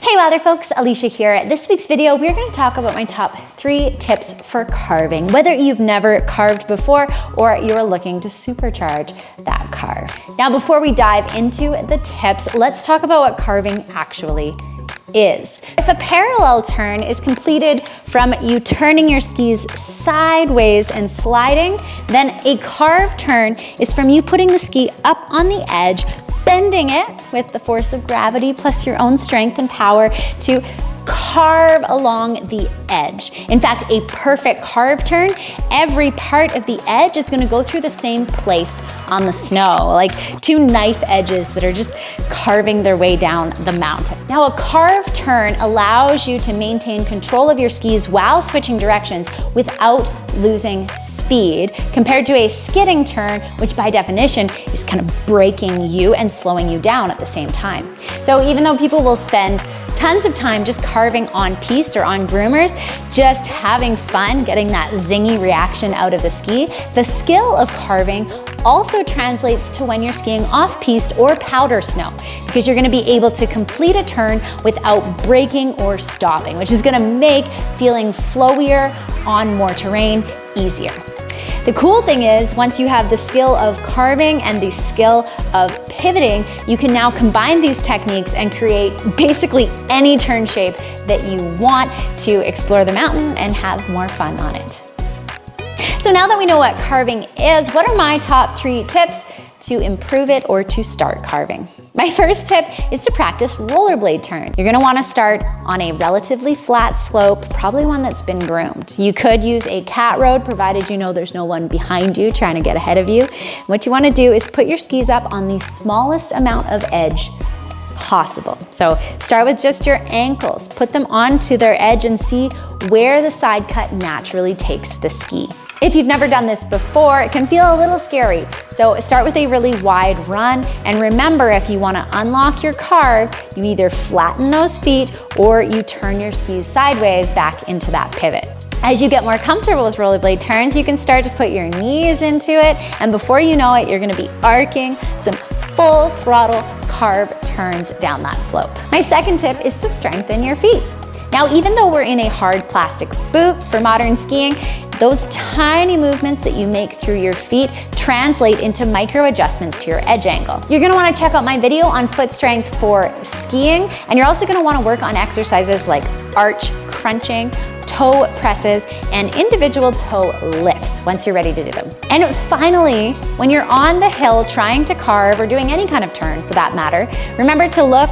Hey WILDR folks, Alicia here. This week's video, we're going to talk about my top 3 tips for carving, whether you've never carved before or you're looking to supercharge that carve. Now, before we dive into the tips, let's talk about what carving actually is. If a parallel turn is completed from you turning your skis sideways and sliding, then a carved turn is from you putting the ski up on the edge, bending it with the force of gravity plus your own strength and power to carve along the edge. In fact, a perfect carve turn, every part of the edge is going to go through the same place on the snow, like 2 knife edges that are just carving their way down the mountain. Now, a carve turn allows you to maintain control of your skis while switching directions without losing speed, compared to a skidding turn, which by definition is kind of braking you and slowing you down at the same time. So even though people will spend tons of time just carving on piste or on groomers, just having fun, getting that zingy reaction out of the ski, the skill of carving also translates to when you're skiing off piste or powder snow, because you're gonna be able to complete a turn without braking or stopping, which is gonna make feeling flowier on more terrain easier. The cool thing is, once you have the skill of carving and the skill of pivoting, you can now combine these techniques and create basically any turn shape that you want to explore the mountain and have more fun on it. So now that we know what carving is, what are my top 3 tips to improve it or to start carving? My first tip is to practice rollerblade turn. You're gonna wanna start on a relatively flat slope, probably one that's been groomed. You could use a cat road, provided you know there's no one behind you trying to get ahead of you. What you wanna do is put your skis up on the smallest amount of edge possible. So start with just your ankles, put them onto their edge and see where the side cut naturally takes the ski. If you've never done this before, it can feel a little scary. So start with a really wide run, and remember, if you wanna unlock your carve, you either flatten those feet or you turn your skis sideways back into that pivot. As you get more comfortable with rollerblade turns, you can start to put your knees into it, and before you know it, you're gonna be arcing some full throttle carve turns down that slope. My second tip is to strengthen your feet. Now, even though we're in a hard plastic boot for modern skiing, those tiny movements that you make through your feet translate into micro adjustments to your edge angle. You're gonna wanna check out my video on foot strength for skiing, and you're also gonna wanna work on exercises like arch crunching, toe presses, and individual toe lifts once you're ready to do them. And finally, when you're on the hill trying to carve or doing any kind of turn for that matter, remember to look,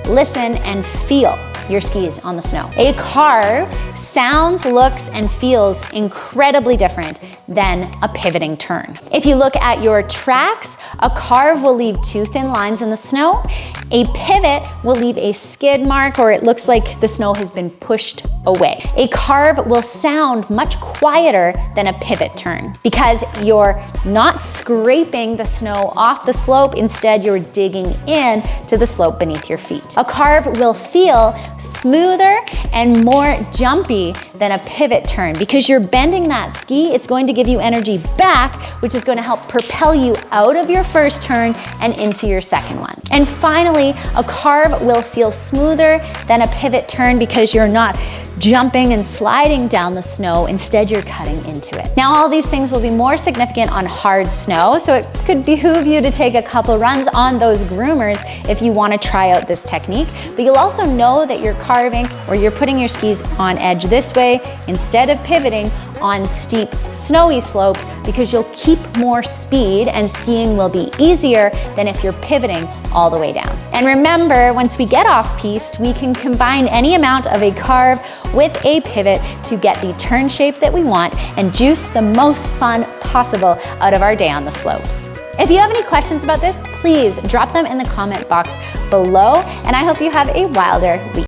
listen, and feel your skis on the snow. A carve sounds, looks, and feels incredibly different than a pivoting turn. If you look at your tracks, a carve will leave 2 thin lines in the snow. A pivot will leave a skid mark, or it looks like the snow has been pushed away. A carve will sound much quieter than a pivot turn because you're not scraping the snow off the slope, instead you're digging in to the slope beneath your feet. A carve will feel smoother and more jumpy than a pivot turn because you're bending that ski. It's going to give you energy back, which is going to help propel you out of your first turn and into your second one. And finally, a carve will feel smoother than a pivot turn because you're not jumping and sliding down the snow. Instead, you're cutting into it. Now, all these things will be more significant on hard snow, so it could behoove you to take a couple runs on those groomers if you want to try out this technique. But you'll also know that you're carving or you're putting your skis on edge this way instead of pivoting on steep, snowy slopes, because you'll keep more speed and skiing will be easier than if you're pivoting all the way down. And remember, once we get off piste, we can combine any amount of a carve with a pivot to get the turn shape that we want and juice the most fun possible out of our day on the slopes. If you have any questions about this, please drop them in the comment box below, and I hope you have a wilder week.